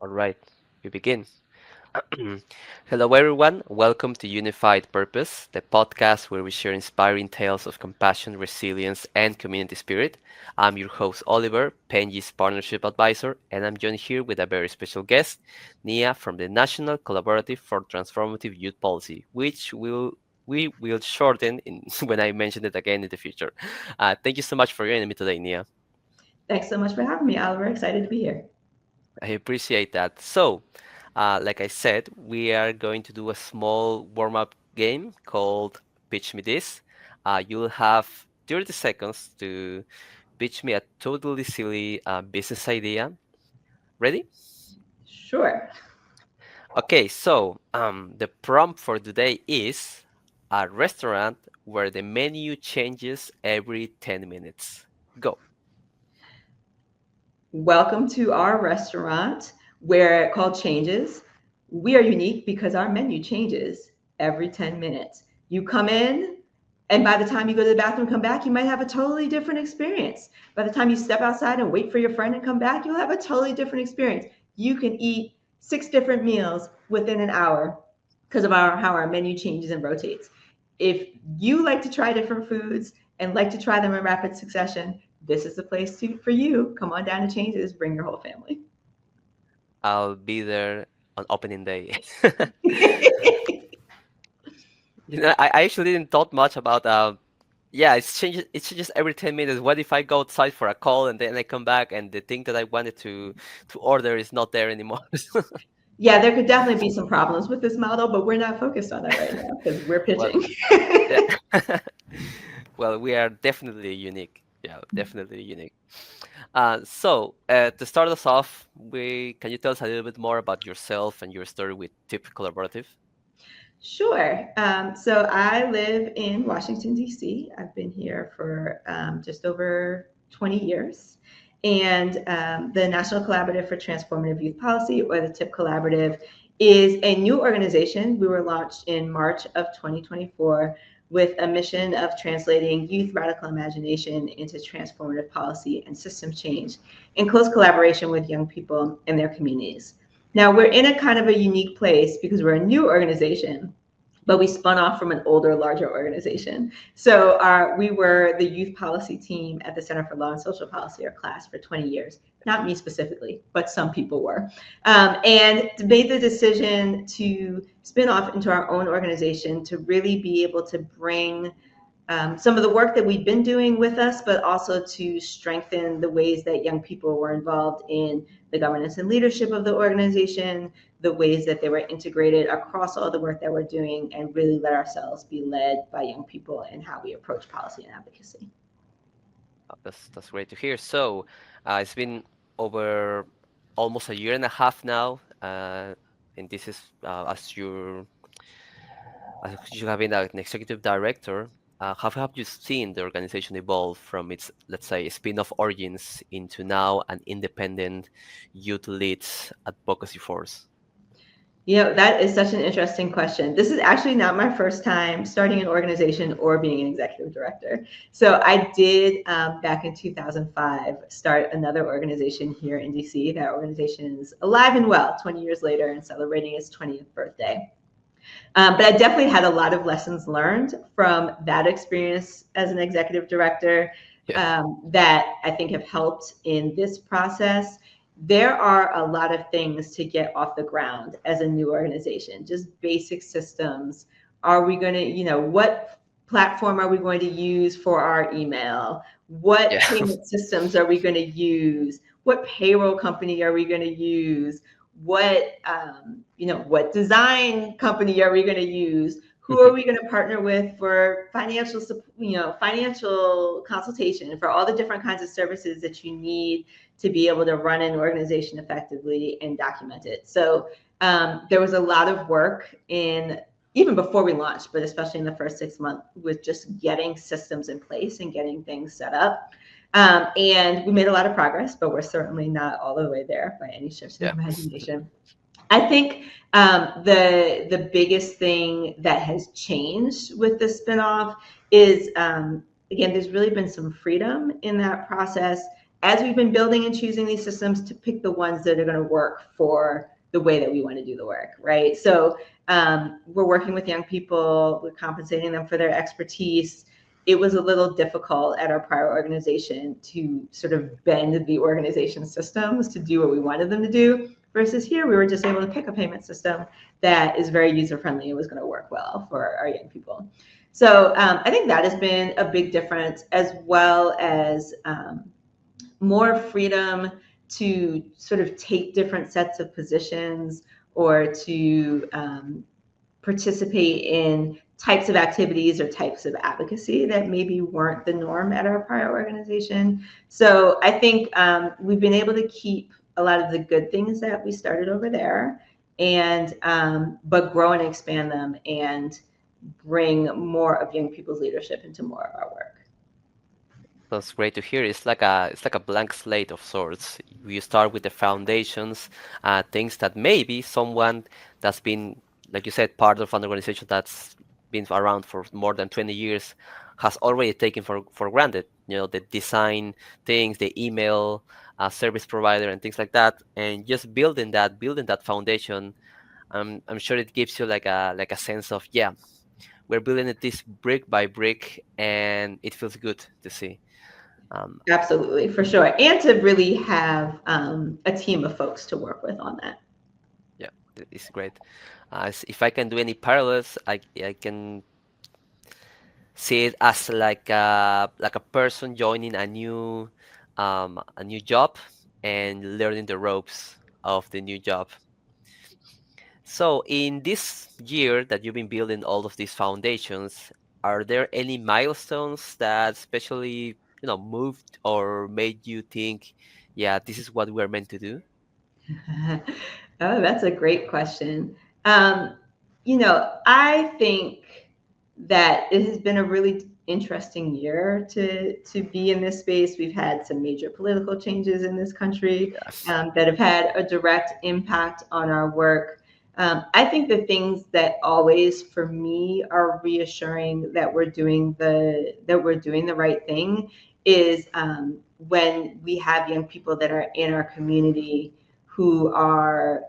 All right, we begin. Hello, everyone. Welcome to Unified Purpose, the podcast where we share inspiring tales of compassion, resilience, and community spirit. I'm your host, Oliver, Penji's partnership advisor, and I'm joined here with a very special guest, Nia from the National Collaborative for Transformative Youth Policy, which we will shorten when I mention it again in the future. Thank you so much for joining me today, Nia. Thanks so much for having me, Oliver. Excited to be here. I appreciate that. Like I said, we are going to do a small warm-up game called Pitch Me This. You'll have 30 seconds to pitch me a totally silly business idea. Ready? Sure. Okay, the prompt for today is a restaurant where the menu changes every 10 minutes. Go. Welcome to our restaurant where called Changes. We are unique because our menu changes every 10 minutes. You come in, and by the time you go to the bathroom and come back, you might have a totally different experience. By the time you step outside and wait for your friend and come back, you'll have a totally different experience. You can eat 6 different meals within an hour because of how our menu changes and rotates. If you like to try different foods and like to try them in rapid succession, this is the place for you. Come on down to Changes. Bring your whole family. I'll be there on opening day. I actually didn't thought much about yeah, it changes every 10 minutes. What if I go outside for a call and then I come back and the thing that I wanted to order is not there anymore? Yeah, there could definitely be some problems with this model, but we're not focused on that right now because we're Well, pitching. yeah. Well, we are definitely unique. Yeah, definitely unique. To start us off, we can you tell us a little bit more about yourself and your story with Tip Collaborative? Sure. So I live in Washington, D.C. I've been here for just over 20 years. And the National Collaborative for Transformative Youth Policy, or the TIP Collaborative, is a new organization. We were launched in March of 2024 with a mission of translating youth radical imagination into transformative policy and system change in close collaboration with young people and their communities. Now, we're in a kind of a unique place because we're a new organization, but we spun off from an older, larger organization. So we were the youth policy team at the Center for Law and Social Policy, or CLASS, for 20 years. Not me specifically, but some people were. And made the decision to spin off into our own organization to really be able to bring some of the work that we've been doing with us, but also to strengthen the ways that young people were involved in the governance and leadership of the organization, the ways that they were integrated across all the work that we're doing, and really let ourselves be led by young people in how we approach policy and advocacy. That's great to hear. It's been over almost a year and a half now, and this is as you have been an executive director. How have you seen the organization evolve from its, let's say, spin-off origins into now an independent youth-led advocacy force? That is such an interesting question. This is actually not my first time starting an organization or being an executive director. So I did, back in 2005, start another organization here in DC. That organization is alive and well 20 years later and celebrating its 20th birthday. But I definitely had a lot of lessons learned from that experience as an executive director, Yeah. that I think have helped in this process. There are a lot of things to get off the ground as a new organization, just basic systems. Are we going to, what platform are we going to use for our email? What Yeah. payment systems are we going to use? What payroll company are we going to use? What design company are we going to use? Who are we going to partner with for financial consultation, for all the different kinds of services that you need to be able to run an organization effectively and document it. So there was a lot of work in, even before we launched, but especially in the first 6 months, with just getting systems in place and getting things set up. And we made a lot of progress, but we're certainly not all the way there by any stretch of the Yeah. imagination. I think the biggest thing that has changed with the spinoff is, again, there's really been some freedom in that process as we've been building and choosing these systems, to pick the ones that are going to work for the way that we want to do the work, right? So we're working with young people, we're compensating them for their expertise. It was a little difficult at our prior organization to sort of bend the organization systems to do what we wanted them to do, versus here we were just able to pick a payment system that is very user-friendly and was going to work well for our young people. So I think that has been a big difference, as well as more freedom to sort of take different sets of positions, or to participate in types of activities or types of advocacy that maybe weren't the norm at our prior organization. So I think we've been able to keep a lot of the good things that we started over there, and but grow and expand them and bring more of young people's leadership into more of our work. That's great to hear. It's like a blank slate of sorts. You start with the foundations, things that maybe someone that's been, like you said, part of an organization that's been around for more than 20 years has already taken for granted. The design things, the email service provider, and things like that, and just building that foundation. I'm sure it gives you like a sense of, yeah, we're building it this brick by brick, and it feels good to see. Um, Absolutely, for sure. And to really have a team of folks to work with on that. Yeah, it's great. If I can do any parallels, I can see it as like a person joining a new job and learning the ropes of the new job. So in this year that you've been building all of these foundations, are there any milestones that especially moved or made you think, yeah, this is what we're meant to do? Oh, that's a great question. Um, I think that it has been a really interesting year to be in this space. We've had some major political changes in this country Yes. that have had a direct impact on our work. I think the things that always, for me, are reassuring that we're doing the right thing is when we have young people that are in our community who are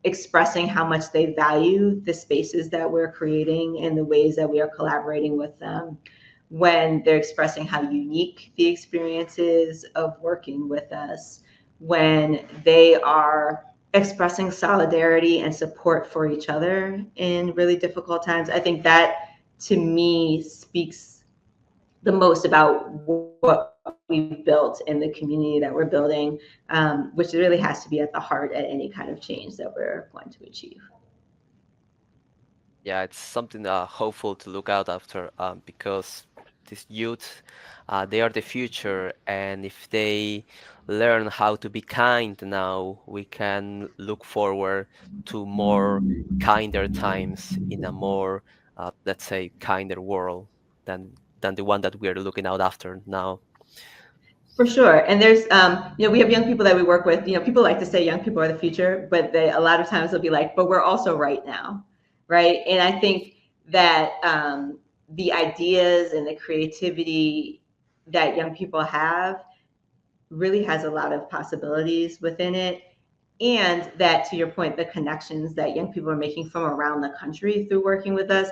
expressing how much they value the spaces that we're creating and the ways that we are collaborating with them, when they're expressing how unique the experience is of working with us, when they are expressing solidarity and support for each other in really difficult times. I think that, to me, speaks the most about what we've built in the community that we're building, which really has to be at the heart at any kind of change that we're going to achieve. Yeah, it's something hopeful to look out after, because these youth, they are the future, and if they learn how to be kind now, we can look forward to more kinder times in a more, let's say, kinder world than the one that we are looking out after now. For sure. And there's, we have young people that we work with. People like to say young people are the future, but a lot of times they'll be like, but we're also right now, right? And I think that the ideas and the creativity that young people have really has a lot of possibilities within it. And that, to your point, the connections that young people are making from around the country through working with us.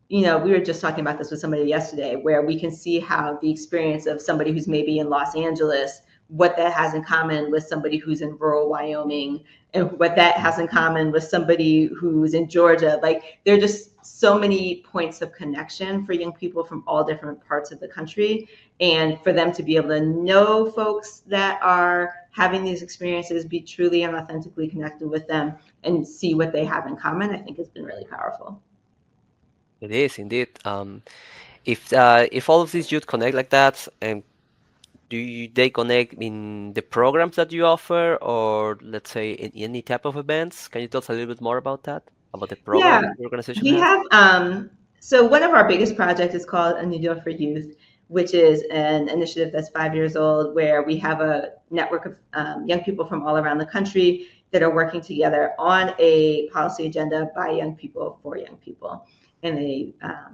We were just talking about this with somebody yesterday, where we can see how the experience of somebody who's maybe in Los Angeles, what that has in common with somebody who's in rural Wyoming, and what that has in common with somebody who's in Georgia. Like, there are just so many points of connection for young people from all different parts of the country. And for them to be able to know folks that are having these experiences, be truly and authentically connected with them, and see what they have in common, I think has been really powerful. It is indeed. If all of these youth connect like that, and they connect in the programs that you offer, or let's say in any type of events? Can you tell us a little bit more about that, about the Yeah, programs the organization we has? have, so one of our biggest projects is called A New Deal for Youth, which is an initiative that's 5 years old, where we have a network of young people from all around the country that are working together on a policy agenda by young people for young people. And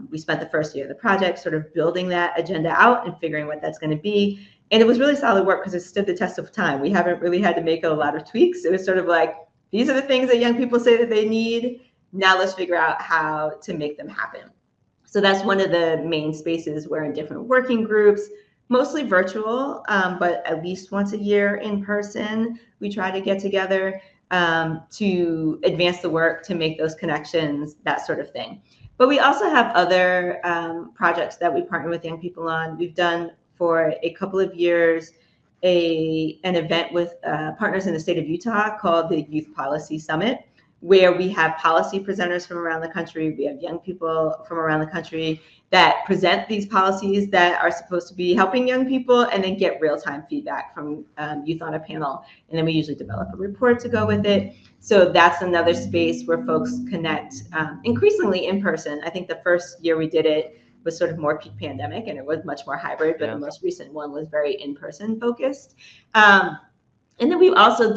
we spent the first year of the project sort of building that agenda out and figuring what that's going to be. And it was really solid work because it stood the test of time. We haven't really had to make a lot of tweaks. It was sort of like, these are the things that young people say that they need. Now let's figure out how to make them happen. So that's one of the main spaces. We're in different working groups, mostly virtual, but at least once a year in person, we try to get together to advance the work, to make those connections, that sort of thing. But we also have other projects that we partner with young people on. We've done for a couple of years an event with partners in the state of Utah called the Youth Policy Summit, where we have policy presenters from around the country. We have young people from around the country that present these policies that are supposed to be helping young people, and then get real-time feedback from youth on a panel. And then we usually develop a report to go with it. So that's another space where folks connect increasingly in person. I think the first year we did it was sort of more peak pandemic, and it was much more hybrid, but Yeah. the most recent one was very in-person focused. And then we've also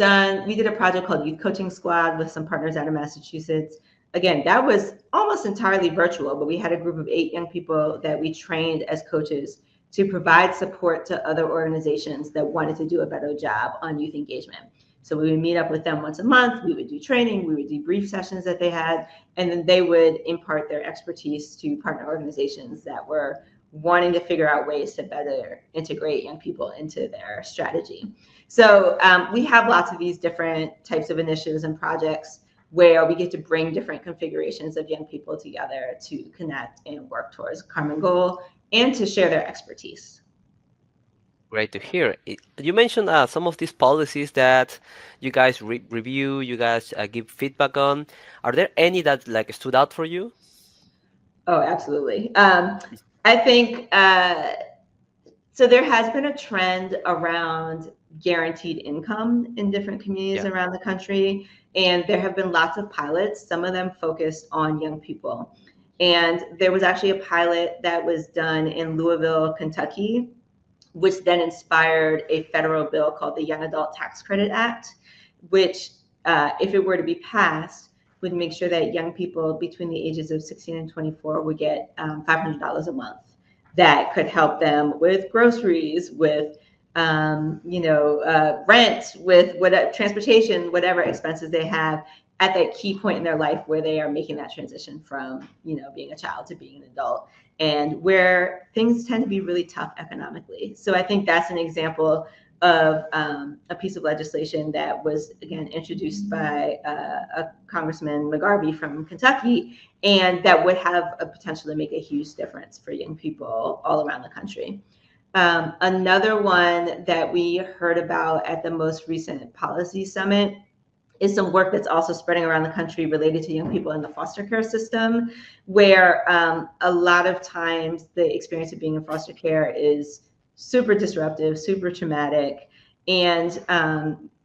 we did a project called Youth Coaching Squad with some partners out of Massachusetts. Again, that was almost entirely virtual, but we had a group of 8 young people that we trained as coaches to provide support to other organizations that wanted to do a better job on youth engagement. So we would meet up with them once a month, we would do training, we would do brief sessions that they had, and then they would impart their expertise to partner organizations that were wanting to figure out ways to better integrate young people into their strategy. So we have lots of these different types of initiatives and projects where we get to bring different configurations of young people together to connect and work towards a common goal and to share their expertise. Great to hear. You mentioned some of these policies that you guys review, you guys give feedback on. Are there any that like stood out for you? Oh, absolutely. I think so. There has been a trend around guaranteed income in different communities Yeah. around the country, and there have been lots of pilots, some of them focused on young people. And there was actually a pilot that was done in Louisville, Kentucky, which then inspired a federal bill called the Young Adult Tax Credit Act, which, if it were to be passed, would make sure that young people between the ages of 16 and 24 would get $500 a month. That could help them with groceries, with rent, with whatever transportation, whatever expenses they have at that key point in their life where they are making that transition from being a child to being an adult, and where things tend to be really tough economically. So I think that's an example of a piece of legislation that was, again, introduced by a Congressman McGarvey from Kentucky, and that would have a potential to make a huge difference for young people all around the country. Another one that we heard about at the most recent policy summit is some work that's also spreading around the country related to young people in the foster care system, where a lot of times the experience of being in foster care is super disruptive, super traumatic. And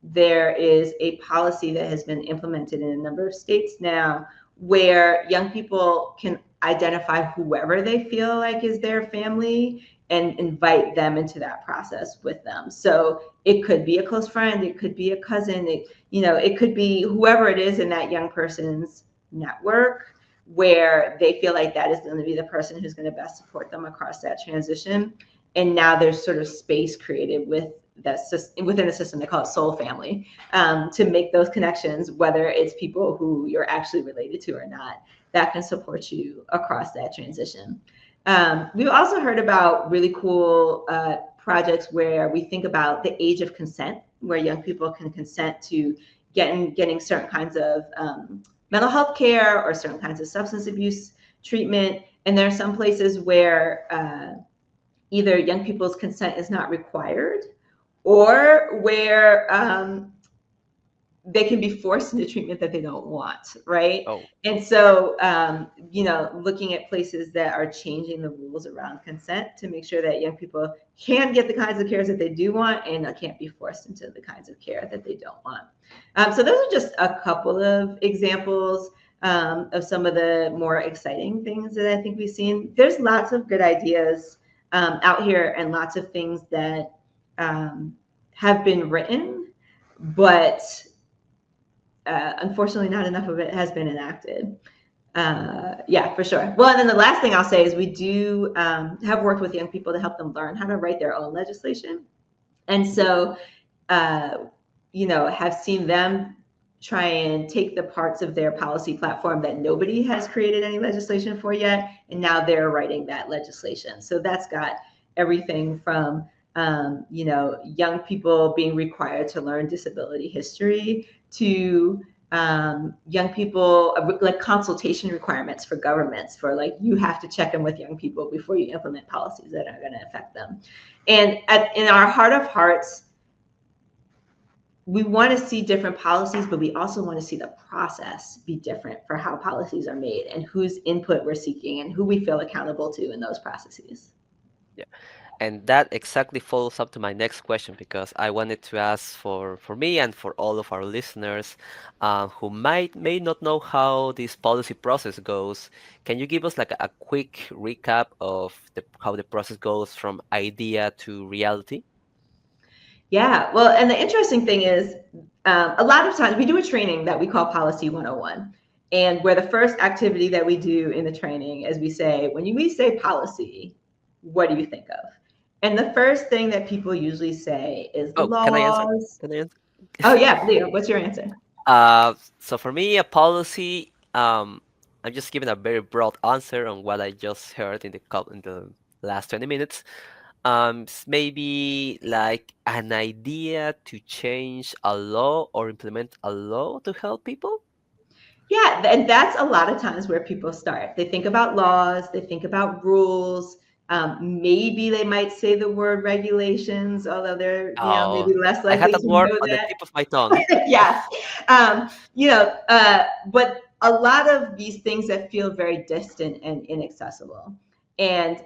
there is a policy that has been implemented in a number of states now where young people can identify whoever they feel like is their family and invite them into that process with them. So it could be a close friend, it could be a cousin, it could be whoever it is in that young person's network, where they feel like that is going to be the person who's going to best support them across that transition. And now there's sort of space created within the system, they call it soul family, to make those connections, whether it's people who you're actually related to or not, that can support you across that transition. We've also heard about really cool projects where we think about the age of consent, where young people can consent to getting certain kinds of mental health care or certain kinds of substance abuse treatment. And there are some places where either young people's consent is not required, or where they can be forced into treatment that they don't want, right? Oh, And so, looking at places that are changing the rules around consent to make sure that young people can get the kinds of care that they do want and can't be forced into the kinds of care that they don't want. So those are just a couple of examples of some of the more exciting things that I think we've seen. There's lots of good ideas out here and lots of things that have been written, but unfortunately, not enough of it has been enacted. Yeah, for sure. Well, and then the last thing I'll say is we do have worked with young people to help them learn how to write their own legislation. And so, uh, have seen them try and take the parts of their policy platform that nobody has created any legislation for yet, and now they're writing that legislation. So that's got everything from young people being required to learn disability history to young people like consultation requirements for governments for like you have to check in with young people before you implement policies that are going to affect them. And in our heart of hearts, we want to see different policies, but we also want to see the process be different for how policies are made and whose input we're seeking and who we feel accountable to in those processes. Yeah. And that exactly follows up to my next question because I wanted to ask for me and for all of our listeners who may not know how this policy process goes. Can you give us like a quick recap of how the process goes from idea to reality? Yeah, well, and the interesting thing is, a lot of times we do a training that we call Policy 101. And where the first activity that we do in the training is we say, when we say policy, what do you think of? And the first thing that people usually say is Oh, can I answer? laws. Can I answer? Oh, yeah, Leo, what's your answer? So for me, a policy, I'm just giving a very broad answer on what I just heard in the last 20 minutes. Maybe like an idea to change a law or implement a law to help people. Yeah, and that's a lot of times where people start. They think about laws, they think about rules. Maybe they might say the word regulations, although they're maybe Oh, less I had likely that to word know on the that. tip of my tongue. Yes. But a lot of these things that feel very distant and inaccessible. And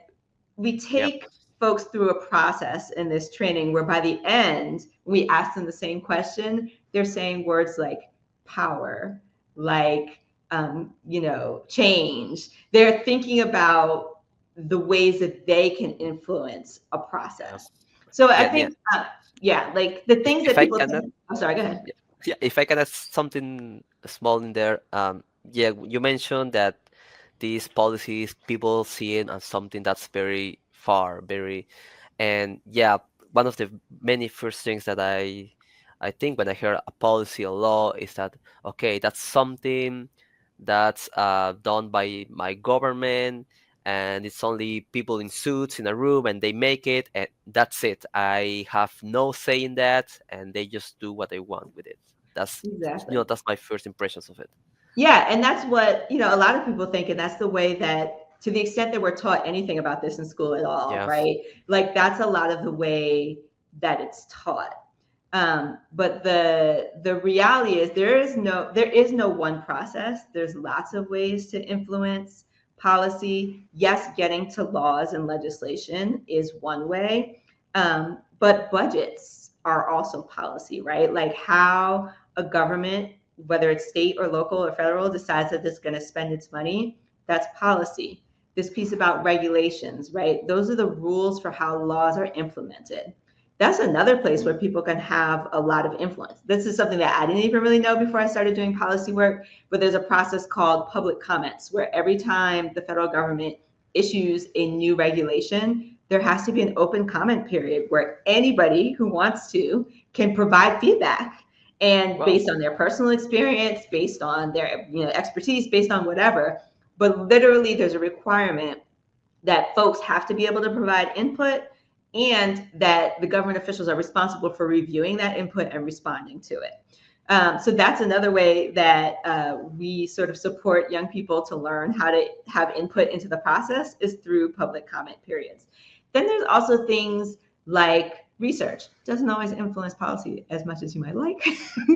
we Yeah. take folks through a process in this training where by the end, we ask them the same question. They're saying words like power, like, change. They're thinking about the ways that they can influence a Yes. process. So I Yeah. Yeah. think, yeah, like the things If that I people can tend, I'm sorry, go ahead. Yeah, yeah, if I can add something small in there, yeah, you mentioned that these policies people see it as something that's very far, very, and yeah, one of the many first things that I think when I hear a policy or law is that okay, that's something that's done by my government, and it's only people in suits in a room and they make it, and that's it. I have no say in that, and they just do what they want with it. That's Exactly. that's my first impressions of it. Yeah, and that's what, a lot of people think, and that's the way that, to the extent that we're taught anything about this in school at all, Yeah. right? Like that's a lot of the way that it's taught. But the reality is there is no one process. There's lots of ways to influence policy. Yes, getting to laws and legislation is one way, but budgets are also policy, right? Like how a government, whether it's state or local or federal, decides that it's going to spend its money, that's policy. This piece about regulations, right? Those are the rules for how laws are implemented. That's another place where people can have a lot of influence. This is something that I didn't even really know before I started doing policy work, but there's a process called public comments where every time the federal government issues a new regulation, there has to be an open comment period where anybody who wants to can provide feedback, and Wow. based on their personal experience, based on their expertise, based on whatever. But literally there's a requirement that folks have to be able to provide input, and that the government officials are responsible for reviewing that input and responding to it. So that's another way that we sort of support young people to learn how to have input into the process, is through public comment periods. Then there's also things like research. Doesn't always influence policy as much as you might like,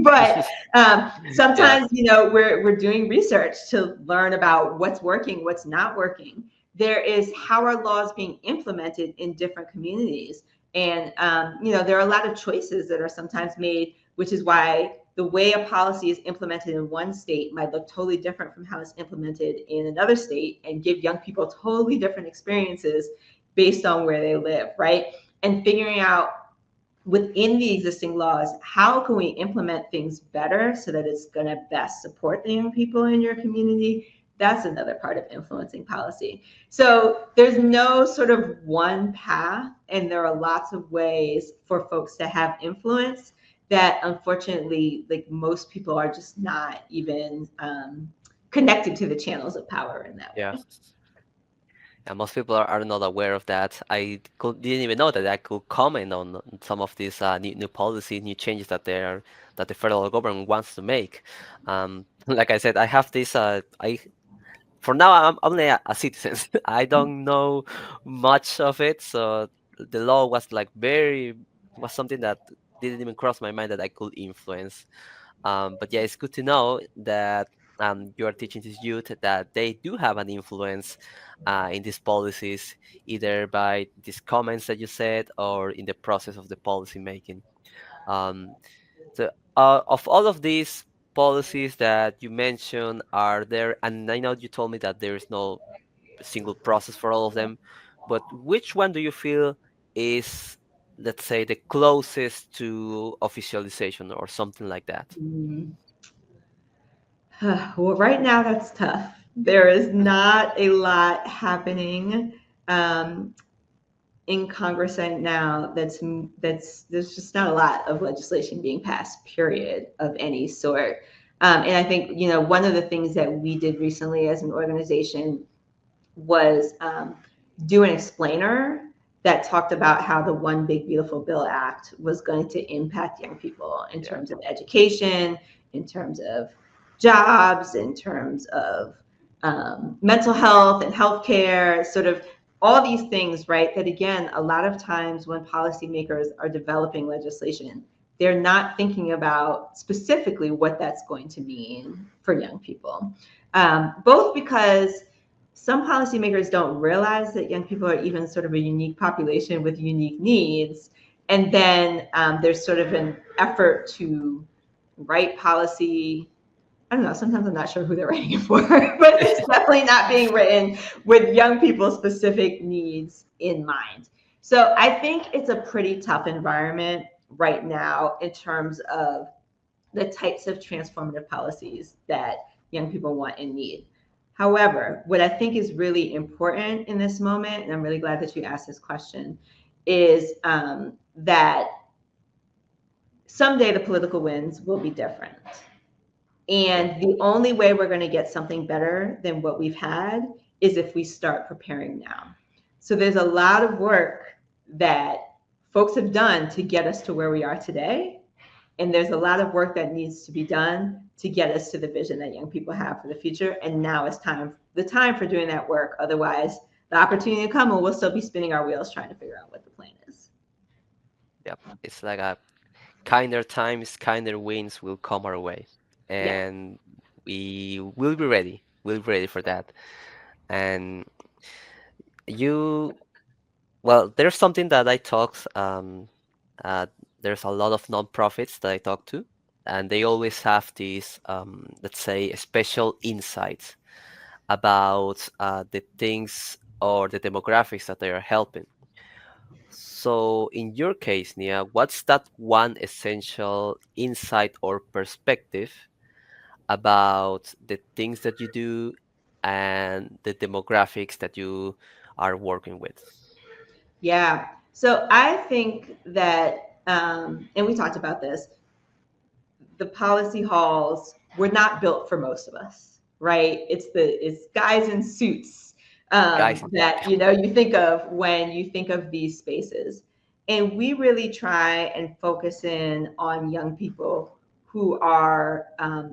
but Yeah. sometimes we're doing research to learn about what's working, what's not working. There is how are laws being implemented in different communities, and there are a lot of choices that are sometimes made, which is why the way a policy is implemented in one state might look totally different from how it's implemented in another state, and give young people totally different experiences based on where they live, right? And figuring out within the existing laws, how can we implement things better so that it's going to best support the young people in your community? That's another part of influencing policy. So there's no sort of one path, and there are lots of ways for folks to have influence that unfortunately, like most people are just not even connected to the channels of power in that Yeah. way. And most people are not aware of that. Didn't even know that I could comment on some of these new policies, new changes that the federal government wants to make. Like I said, I have this. I For now, I'm only a citizen. I don't know much of it, so the law was like was something that didn't even cross my mind that I could influence. But yeah, it's good to know that you are teaching these youth that they do have an influence in these policies, either by these comments that you said or in the process of the policy making. Um, of all of these policies that you mentioned, are there, and I know you told me that there is no single process for all of them, but which one do you feel is, let's say, the closest to officialization or something like that? Mm. Well, right now that's tough. There is not a lot happening um, in Congress right now. That's there's just not a lot of legislation being passed. Period of any sort. And I think one of the things that we did recently as an organization was do an explainer that talked about how the One Big Beautiful Bill Act was going to impact young people in Yeah, terms of education, in terms of jobs, in terms of mental health and healthcare, sort of all these things, right? That again, a lot of times when policymakers are developing legislation, they're not thinking about specifically what that's going to mean for young people. Both because some policymakers don't realize that young people are even sort of a unique population with unique needs. And then there's sort of an effort to write policy. I don't know, sometimes I'm not sure who they're writing it for, but it's definitely not being written with young people's specific needs in mind. So I think it's a pretty tough environment right now in terms of the types of transformative policies that young people want and need. However, what I think is really important in this moment, and I'm really glad that you asked this question, is that someday the political winds will be different. yeah, And the only way we're going to get something better than what we've had is if we start preparing now. So there's a lot of work that folks have done to get us to where we are today. And there's a lot of work that needs to be done to get us to the vision that young people have for the future. And now is the time for doing that work. Otherwise, the opportunity to come and we'll still be spinning our wheels trying to figure out what the plan is. yeah. It's like a kinder times, kinder winds will come our way, Yeah. and we will be ready. We'll be ready for that. And you, well, there's something that I talk. Uh, there's a lot of nonprofits that I talk to, and they always have these, let's say, special insights about the things or the demographics that they are helping. So, in your case, Nia, what's that one essential insight or perspective about the things that you do and the demographics that you are working with? Yeah. So I think that, and we talked about this, the policy halls were not built for most of us, right? It's guys in suits Guys, that you think of when you think of these spaces, and we really try and focus in on young people who are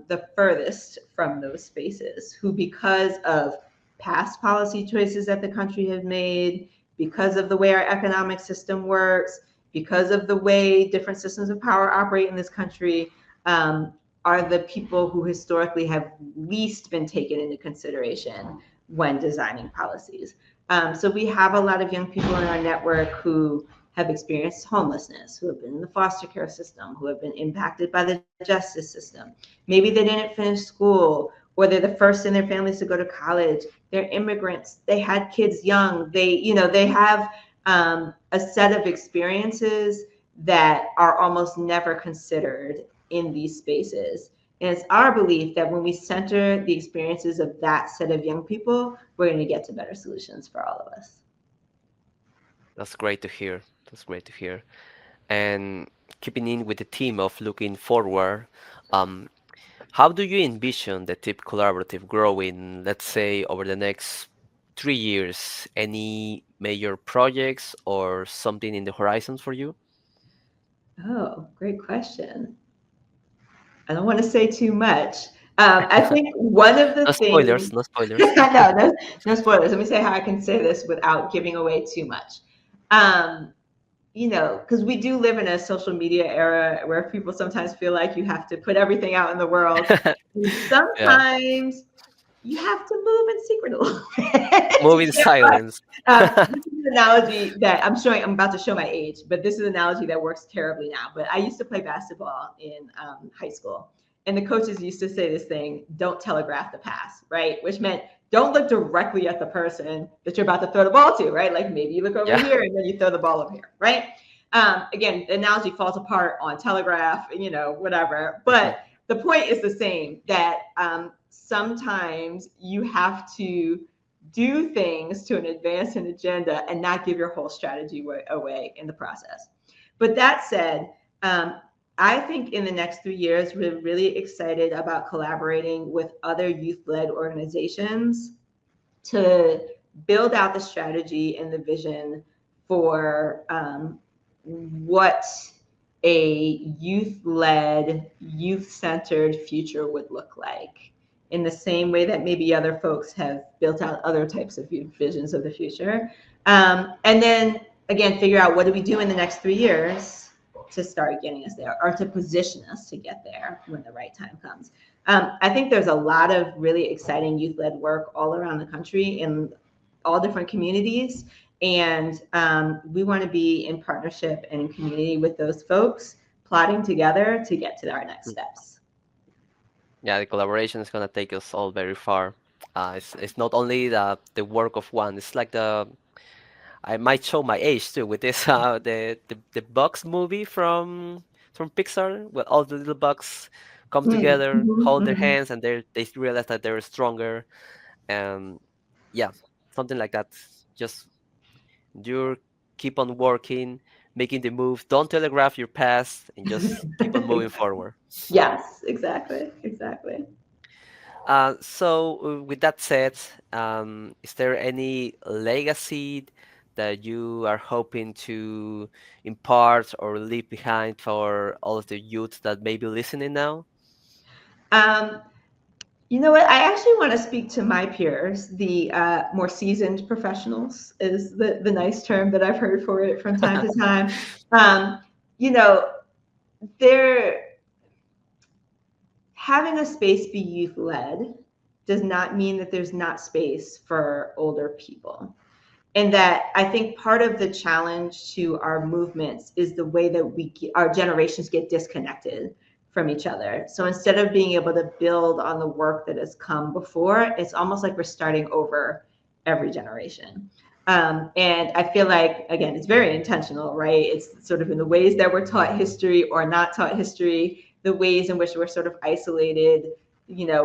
the furthest from those spaces, who because of past policy choices that the country has made, because of the way our economic system works, because of the way different systems of power operate in this country, um, are the people who historically have least been taken into consideration when designing policies. So we have a lot of young people in our network who have experienced homelessness, who have been in the foster care system, who have been impacted by the justice system. Maybe they didn't finish school, or they're the first in their families to go to college. They're immigrants. They had kids young. They have a set of experiences that are almost never considered in these spaces. And it's our belief that when we center the experiences of that set of young people, we're going to get to better solutions for all of us. That's great to hear. That's great to hear. And keeping in with the theme of looking forward, um, how do you envision the TIP collaborative growing, let's say, over the next 3 years? Any major projects or something in the horizon for you? Oh, great question. I don't want to say too much. I think one of the No things, spoilers, no spoilers. no, no, no spoilers. Let me say how I can say this without giving away too much. Um, because we do live in a social media era where people sometimes feel like you have to put everything out in the world. And Yeah, sometimes you have to move in secret a little bit to move in get right. silence. This is an analogy that I'm showing. I'm about to show my age, but this is an analogy that works terribly now. But I used to play basketball in high school, and the coaches used to say this thing: "Don't telegraph the pass," right? Which meant don't look directly at the person that you're about to throw the ball to, right? Like maybe you look over Yeah. here and then you throw the ball over here, right? Again, the analogy falls apart on telegraph, whatever. But the point is the same, that sometimes you have to do things to advance an agenda and not give your whole strategy away in the process. But that said, I think in the next 3 years, we're really excited about collaborating with other youth led organizations to build out the strategy and the vision for what a youth led, youth centered future would look like, in the same way that maybe other folks have built out other types of visions of the future. And then again, figure out what do we do in the next 3 years to start getting us there, or to position us to get there when the right time comes. I think there's a lot of really exciting youth led work all around the country in all different communities. And we want to be in partnership and in community with those folks, plotting together to get to our next steps. Yeah, the collaboration is gonna take us all very far. It's not only the work of one. It's like I might show my age too with this the Bugs movie from Pixar, where all the little bugs come together, Mm-hmm, hold their mm-hmm. hands, and they realize that they're stronger. And yeah, something like that. Just you keep on working, making the move. Don't telegraph your past, and just keep on moving forward. Yes, exactly, exactly. So, with that said, is there any legacy that you are hoping to impart or leave behind for all of the youth that may be listening now? Um, You know what? I actually want to speak to my peers, the more seasoned professionals, is the nice term that I've heard for it from time to time. Um, you know, they're having a space be youth led does not mean that there's not space for older people. And that I think part of the challenge to our movements is the way that our generations get disconnected from each other. So instead of being able to build on the work that has come before, it's almost like we're starting over every generation. And I feel like, again, it's very intentional, right? It's sort of in the ways that we're taught history or not taught history, the ways in which we're sort of isolated,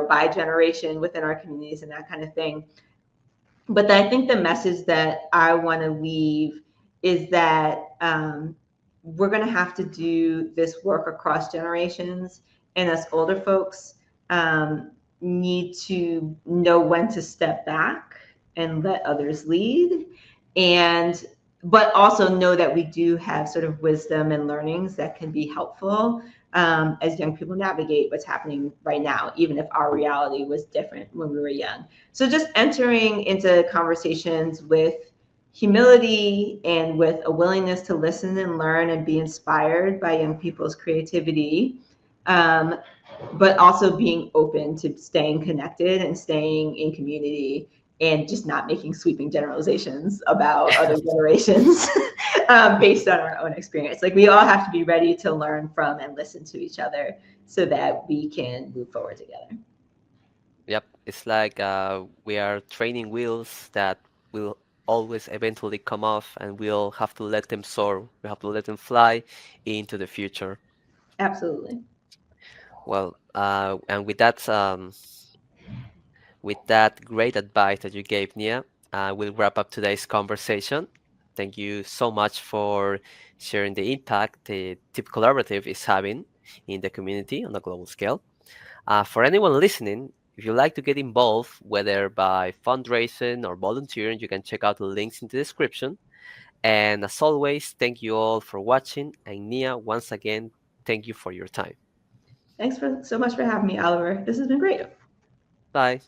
by generation within our communities and that kind of thing. But I think the message that I want to leave is that we're going to have to do this work across generations, and us older folks need to know when to step back and let others lead, and but also know that we do have sort of wisdom and learnings that can be helpful as young people navigate what's happening right now, even if our reality was different when we were young. So just entering into conversations with humility and with a willingness to listen and learn and be inspired by young people's creativity, um, but also being open to staying connected and staying in community and just not making sweeping generalizations about other generations based on our own experience. Like we all have to be ready to learn from and listen to each other so that we can move forward together. Yep, it's like we are training wheels that will always eventually come off, and we'll have to let them soar. We have to let them fly into the future. Absolutely. Well, And with that great advice that you gave, Nia, we'll wrap up today's conversation. Thank you so much for sharing the impact the TIP Collaborative is having in the community on a global scale. For anyone listening, if you'd like to get involved, whether by fundraising or volunteering, you can check out the links in the description. And as always, thank you all for watching. And Nia, once again, thank you for your time. Thanks so much for having me, Oliver. This has been great. Bye.